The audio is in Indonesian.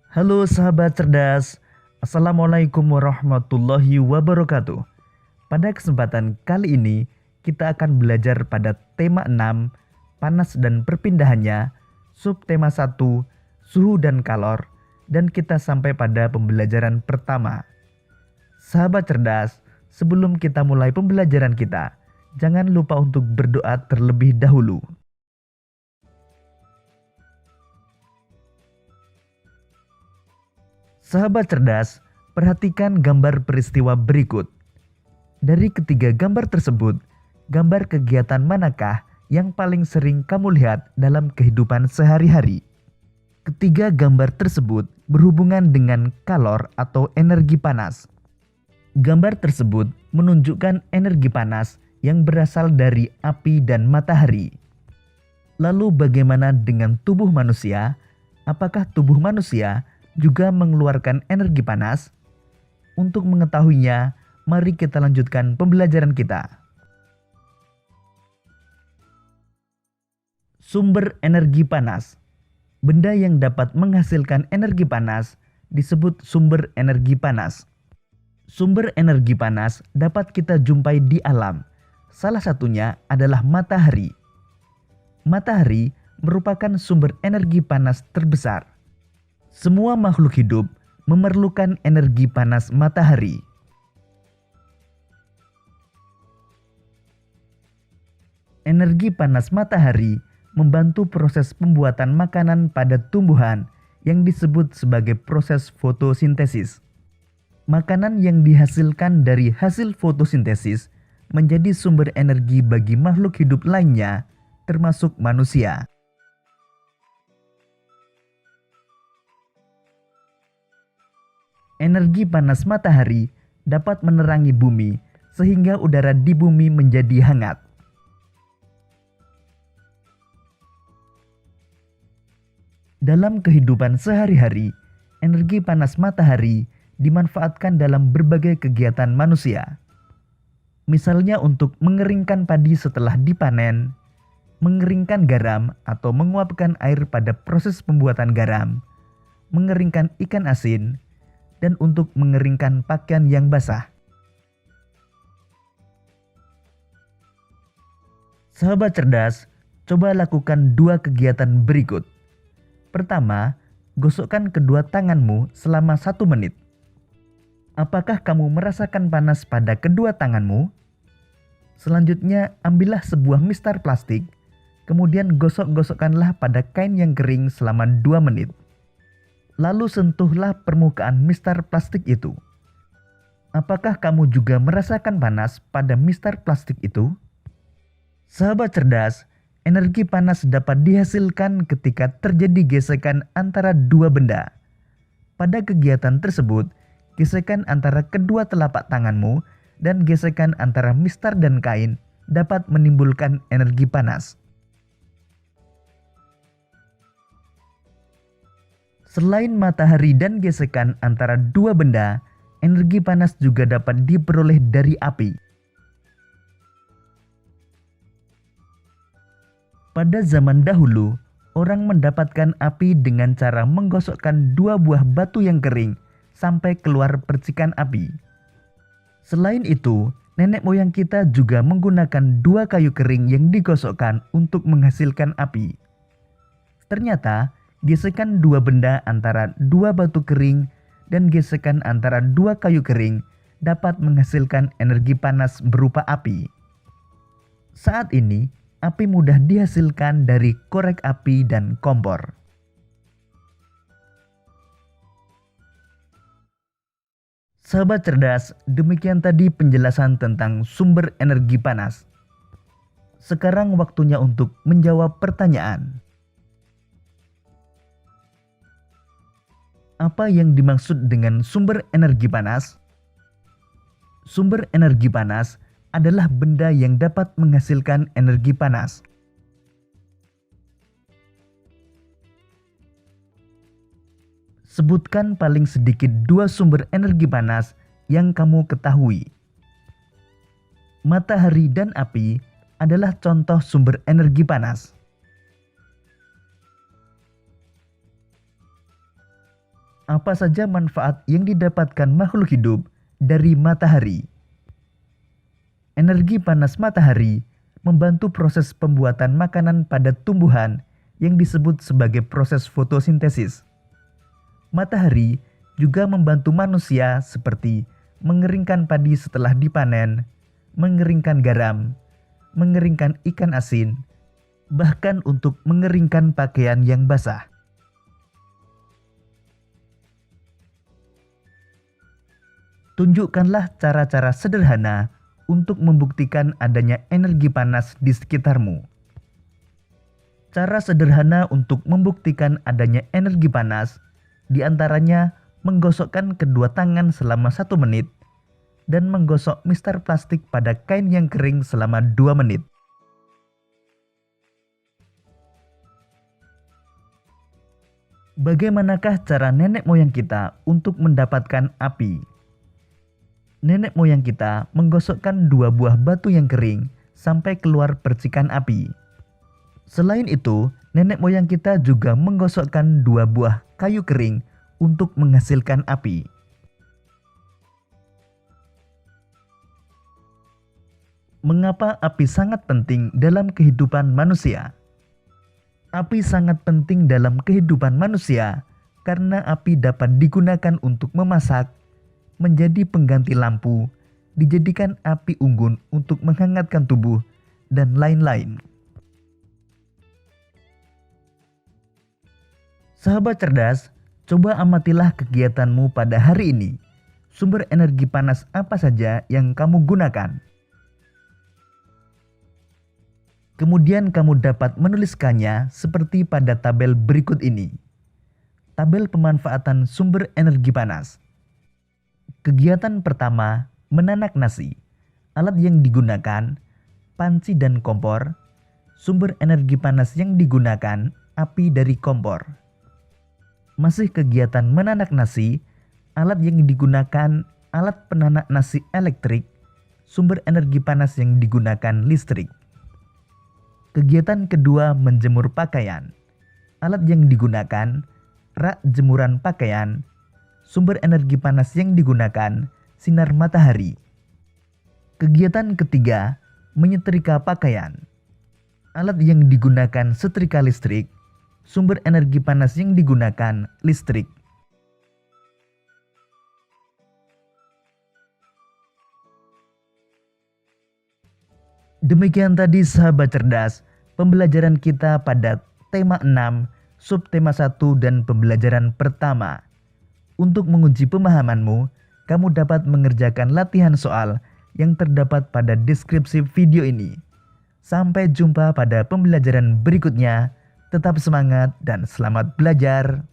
Halo sahabat cerdas, Assalamualaikum warahmatullahi wabarakatuh. Pada kesempatan kali ini, kita akan belajar pada tema 6, panas dan perpindahannya, subtema 1, suhu dan kalor, dan kita sampai pada pembelajaran pertama. Sahabat cerdas, sebelum kita mulai pembelajaran kita, jangan lupa untuk berdoa terlebih dahulu. Sahabat cerdas, perhatikan gambar peristiwa berikut. Dari ketiga gambar tersebut, gambar kegiatan manakah yang paling sering kamu lihat dalam kehidupan sehari-hari? Ketiga gambar tersebut berhubungan dengan kalor atau energi panas. Gambar tersebut menunjukkan energi panas yang berasal dari api dan matahari. Lalu bagaimana dengan tubuh manusia? Apakah tubuh manusia juga mengeluarkan energi panas? Untuk mengetahuinya, mari kita lanjutkan pembelajaran kita. Sumber energi panas. Benda yang dapat menghasilkan energi panas disebut sumber energi panas. Sumber energi panas dapat kita jumpai di alam. Salah satunya adalah matahari. Matahari merupakan sumber energi panas terbesar. Semua makhluk hidup memerlukan energi panas matahari. Energi panas matahari membantu proses pembuatan makanan pada tumbuhan yang disebut sebagai proses fotosintesis. Makanan yang dihasilkan dari hasil fotosintesis menjadi sumber energi bagi makhluk hidup lainnya, termasuk manusia. Energi panas matahari dapat menerangi bumi sehingga udara di bumi menjadi hangat. Dalam kehidupan sehari-hari, energi panas matahari dimanfaatkan dalam berbagai kegiatan manusia. Misalnya untuk mengeringkan padi setelah dipanen, mengeringkan garam atau menguapkan air pada proses pembuatan garam, mengeringkan ikan asin, dan untuk mengeringkan pakaian yang basah. Sahabat cerdas, coba lakukan dua kegiatan berikut. Pertama, gosokkan kedua tanganmu selama 1 menit. Apakah kamu merasakan panas pada kedua tanganmu? Selanjutnya, ambillah sebuah mistar plastik, kemudian gosok-gosokkanlah pada kain yang kering selama 2 menit. Lalu sentuhlah permukaan mistar plastik itu. Apakah kamu juga merasakan panas pada mistar plastik itu? Sahabat cerdas, energi panas dapat dihasilkan ketika terjadi gesekan antara dua benda. Pada kegiatan tersebut, gesekan antara kedua telapak tanganmu dan gesekan antara mistar dan kain dapat menimbulkan energi panas. Selain matahari dan gesekan antara dua benda, energi panas juga dapat diperoleh dari api. Pada zaman dahulu, orang mendapatkan api dengan cara menggosokkan dua buah batu yang kering sampai keluar percikan api. Selain itu, nenek moyang kita juga menggunakan dua kayu kering yang digosokkan untuk menghasilkan api. Ternyata, gesekan dua benda antara dua batu kering dan gesekan antara dua kayu kering dapat menghasilkan energi panas berupa api. Saat ini, api mudah dihasilkan dari korek api dan kompor. Sahabat cerdas, demikian tadi penjelasan tentang sumber energi panas. Sekarang waktunya untuk menjawab pertanyaan. Apa yang dimaksud dengan sumber energi panas? Sumber energi panas adalah benda yang dapat menghasilkan energi panas. Sebutkan paling sedikit 2 sumber energi panas yang kamu ketahui. Matahari dan api adalah contoh sumber energi panas. Apa saja manfaat yang didapatkan makhluk hidup dari matahari? Energi panas matahari membantu proses pembuatan makanan pada tumbuhan yang disebut sebagai proses fotosintesis. Matahari juga membantu manusia seperti mengeringkan padi setelah dipanen, mengeringkan garam, mengeringkan ikan asin, bahkan untuk mengeringkan pakaian yang basah. Tunjukkanlah cara-cara sederhana untuk membuktikan adanya energi panas di sekitarmu. Cara sederhana untuk membuktikan adanya energi panas diantaranya menggosokkan kedua tangan selama 1 menit dan menggosok mistar plastik pada kain yang kering selama 2 menit. Bagaimanakah cara nenek moyang kita untuk mendapatkan api? Nenek moyang kita menggosokkan 2 buah batu yang kering sampai keluar percikan api. Selain itu, nenek moyang kita juga menggosokkan 2 buah kayu kering untuk menghasilkan api. Mengapa api sangat penting dalam kehidupan manusia? Api sangat penting dalam kehidupan manusia karena api dapat digunakan untuk memasak, menjadi pengganti lampu, dijadikan api unggun untuk menghangatkan tubuh, dan lain-lain. Sahabat cerdas, coba amatilah kegiatanmu pada hari ini. Sumber energi panas apa saja yang kamu gunakan? Kemudian kamu dapat menuliskannya seperti pada tabel berikut ini. Tabel pemanfaatan sumber energi panas. Kegiatan pertama, menanak nasi. Alat yang digunakan, panci dan kompor. Sumber energi panas yang digunakan, api dari kompor. Masih kegiatan menanak nasi. Alat yang digunakan, alat penanak nasi elektrik. Sumber energi panas yang digunakan, listrik. Kegiatan kedua, menjemur pakaian. Alat yang digunakan, rak jemuran pakaian. Sumber energi panas yang digunakan, sinar matahari. Kegiatan ketiga, menyetrika pakaian. Alat yang digunakan, setrika listrik. Sumber energi panas yang digunakan, listrik. Demikian tadi sahabat cerdas, pembelajaran kita pada tema 6, subtema 1 dan pembelajaran pertama. Untuk menguji pemahamanmu, kamu dapat mengerjakan latihan soal yang terdapat pada deskripsi video ini. Sampai jumpa pada pembelajaran berikutnya. Tetap semangat dan selamat belajar.